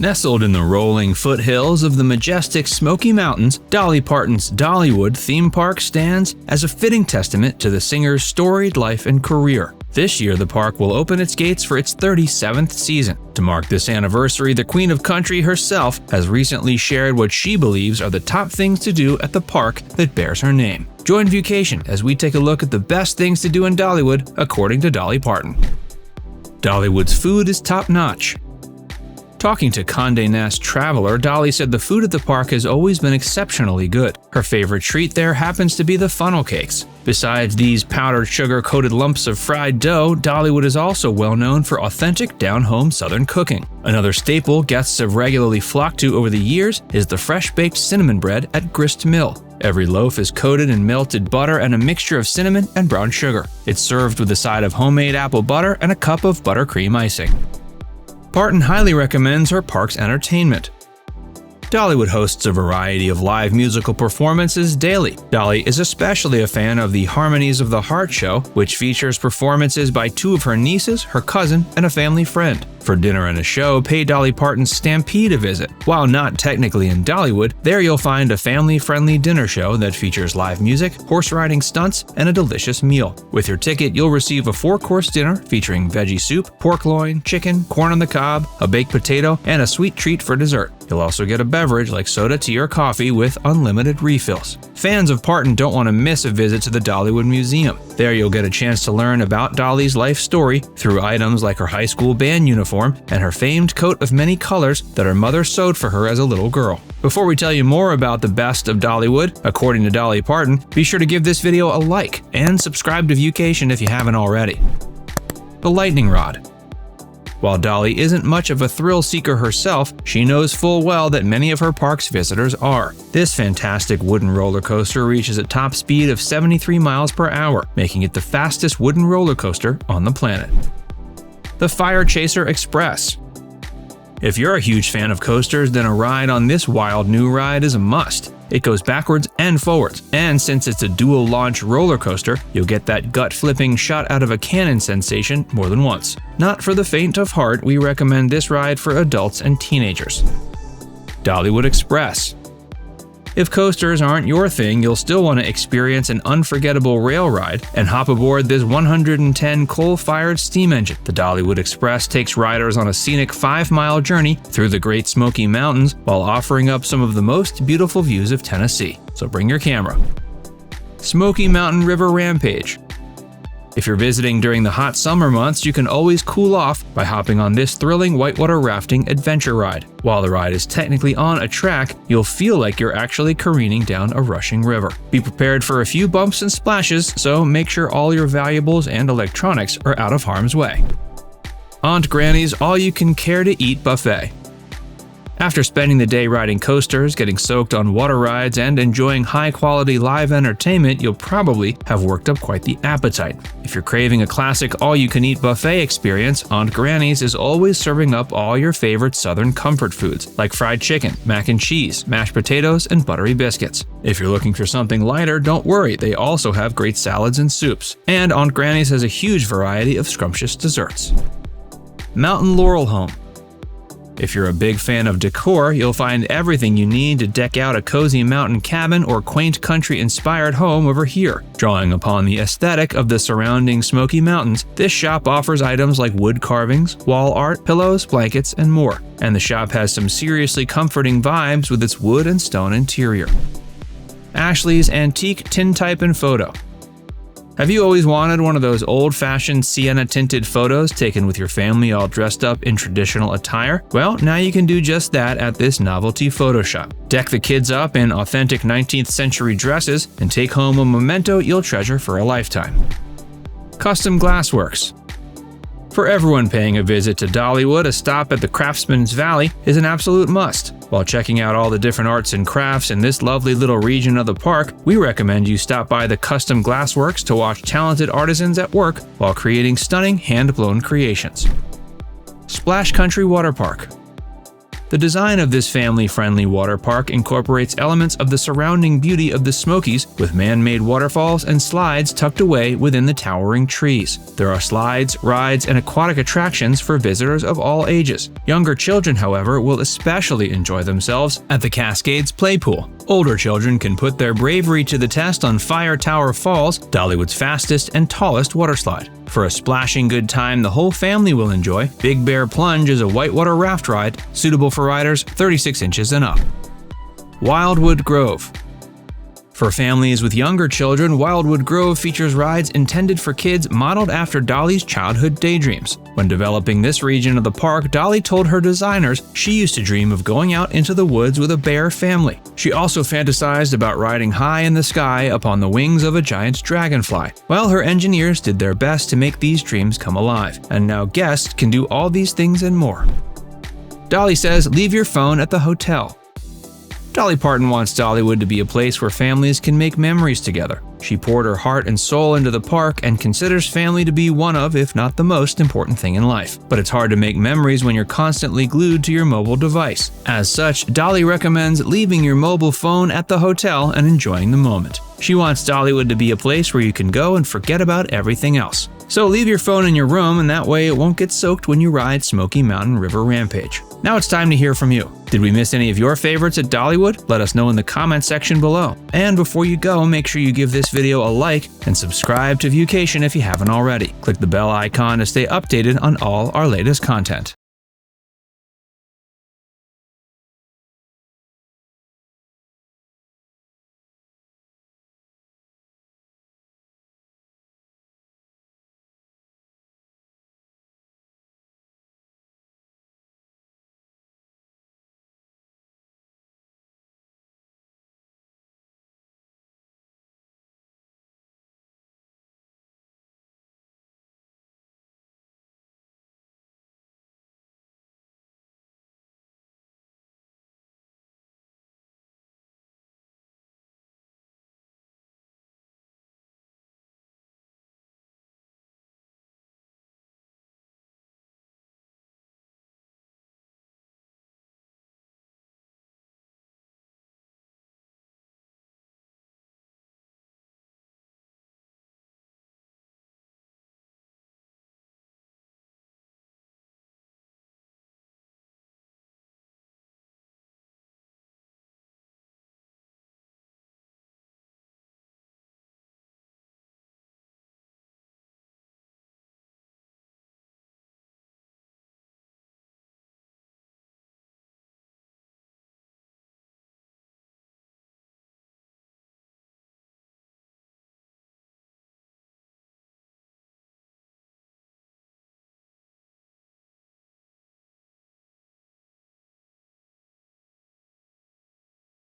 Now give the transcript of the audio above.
Nestled in the rolling foothills of the majestic Smoky Mountains, Dolly Parton's Dollywood theme park stands as a fitting testament to the singer's storied life and career. This year, the park will open its gates for its 37th season. To mark this anniversary, the Queen of Country herself has recently shared what she believes are the top things to do at the park that bears her name. Join Viewcation as we take a look at the best things to do in Dollywood, according to Dolly Parton. Dollywood's food is top-notch. Talking to Condé Nast Traveler, Dolly said the food at the park has always been exceptionally good. Her favorite treat there happens to be the funnel cakes. Besides these powdered sugar-coated lumps of fried dough, Dollywood is also well known for authentic down-home Southern cooking. Another staple guests have regularly flocked to over the years is the fresh-baked cinnamon bread at Grist Mill. Every loaf is coated in melted butter and a mixture of cinnamon and brown sugar. It's served with a side of homemade apple butter and a cup of buttercream icing. Parton highly recommends her park's entertainment. Dollywood hosts a variety of live musical performances daily. Dolly is especially a fan of the Harmonies of the Heart show, which features performances by two of her nieces, her cousin, and a family friend. For dinner and a show, pay Dolly Parton's Stampede a visit. While not technically in Dollywood, there you'll find a family-friendly dinner show that features live music, horse riding stunts, and a delicious meal. With your ticket, you'll receive a 4-course dinner featuring veggie soup, pork loin, chicken, corn on the cob, a baked potato, and a sweet treat for dessert. You'll also get a beverage like soda, tea, or coffee with unlimited refills. Fans of Parton don't want to miss a visit to the Dollywood Museum. There you'll get a chance to learn about Dolly's life story through items like her high school band uniform and her famed coat of many colors that her mother sewed for her as a little girl. Before we tell you more about the best of Dollywood, according to Dolly Parton, be sure to give this video a like and subscribe to Viewcation if you haven't already. The lightning rod. While Dolly isn't much of a thrill seeker herself, she knows full well that many of her park's visitors are. This fantastic wooden roller coaster reaches a top speed of 73 miles per hour, making it the fastest wooden roller coaster on the planet. The Firechaser Express. If you're a huge fan of coasters, then a ride on this wild new ride is a must. It goes backwards and forwards, and since it's a dual-launch roller coaster, you'll get that gut-flipping shot out of a cannon sensation more than once. Not for the faint of heart, we recommend this ride for adults and teenagers. Dollywood Express. If coasters aren't your thing, you'll still want to experience an unforgettable rail ride and hop aboard this 110 coal-fired steam engine. The Dollywood Express takes riders on a scenic 5-mile journey through the Great Smoky Mountains while offering up some of the most beautiful views of Tennessee. So bring your camera. Smoky Mountain River Rampage. If you're visiting during the hot summer months, you can always cool off by hopping on this thrilling whitewater rafting adventure ride. While the ride is technically on a track, you'll feel like you're actually careening down a rushing river. Be prepared for a few bumps and splashes, so make sure all your valuables and electronics are out of harm's way. Aunt Granny's all-you-can-care-to-eat buffet. After spending the day riding coasters, getting soaked on water rides, and enjoying high-quality live entertainment, you'll probably have worked up quite the appetite. If you're craving a classic all-you-can-eat buffet experience, Aunt Granny's is always serving up all your favorite Southern comfort foods, like fried chicken, mac and cheese, mashed potatoes, and buttery biscuits. If you're looking for something lighter, don't worry, they also have great salads and soups. And Aunt Granny's has a huge variety of scrumptious desserts. Mountain Laurel Home. If you're a big fan of decor, you'll find everything you need to deck out a cozy mountain cabin or quaint country-inspired home over here. Drawing upon the aesthetic of the surrounding Smoky Mountains, this shop offers items like wood carvings, wall art, pillows, blankets, and more. And the shop has some seriously comforting vibes with its wood and stone interior. Ashley's Antique Tintype and Photo. Have you always wanted one of those old-fashioned sienna-tinted photos taken with your family all dressed up in traditional attire? Well, now you can do just that at this novelty photo shop. Deck the kids up in authentic 19th century dresses and take home a memento you'll treasure for a lifetime. Custom Glassworks. For everyone paying a visit to Dollywood, a stop at the Craftsman's Valley is an absolute must. While checking out all the different arts and crafts in this lovely little region of the park, we recommend you stop by the Custom Glassworks to watch talented artisans at work while creating stunning hand-blown creations. Splash Country Water Park. The design of this family-friendly water park incorporates elements of the surrounding beauty of the Smokies, with man-made waterfalls and slides tucked away within the towering trees. There are slides, rides, and aquatic attractions for visitors of all ages. Younger children, however, will especially enjoy themselves at the Cascades Play Pool. Older children can put their bravery to the test on Fire Tower Falls, Dollywood's fastest and tallest water slide. For a splashing good time the whole family will enjoy, Big Bear Plunge is a whitewater raft ride suitable for riders 36 inches and up. Wildwood Grove. For families with younger children, Wildwood Grove features rides intended for kids modeled after Dolly's childhood daydreams. When developing this region of the park, Dolly told her designers she used to dream of going out into the woods with a bear family. She also fantasized about riding high in the sky upon the wings of a giant dragonfly. Well, her engineers did their best to make these dreams come alive, and now guests can do all these things and more. Dolly says, leave your phone at the hotel. Dolly Parton wants Dollywood to be a place where families can make memories together. She poured her heart and soul into the park and considers family to be one of, if not the most important thing in life. But it's hard to make memories when you're constantly glued to your mobile device. As such, Dolly recommends leaving your mobile phone at the hotel and enjoying the moment. She wants Dollywood to be a place where you can go and forget about everything else. So leave your phone in your room, and that way it won't get soaked when you ride Smoky Mountain River Rampage. Now it's time to hear from you. Did we miss any of your favorites at Dollywood? Let us know in the comment section below. And before you go, make sure you give this video a like and subscribe to Viewcation if you haven't already. Click the bell icon to stay updated on all our latest content.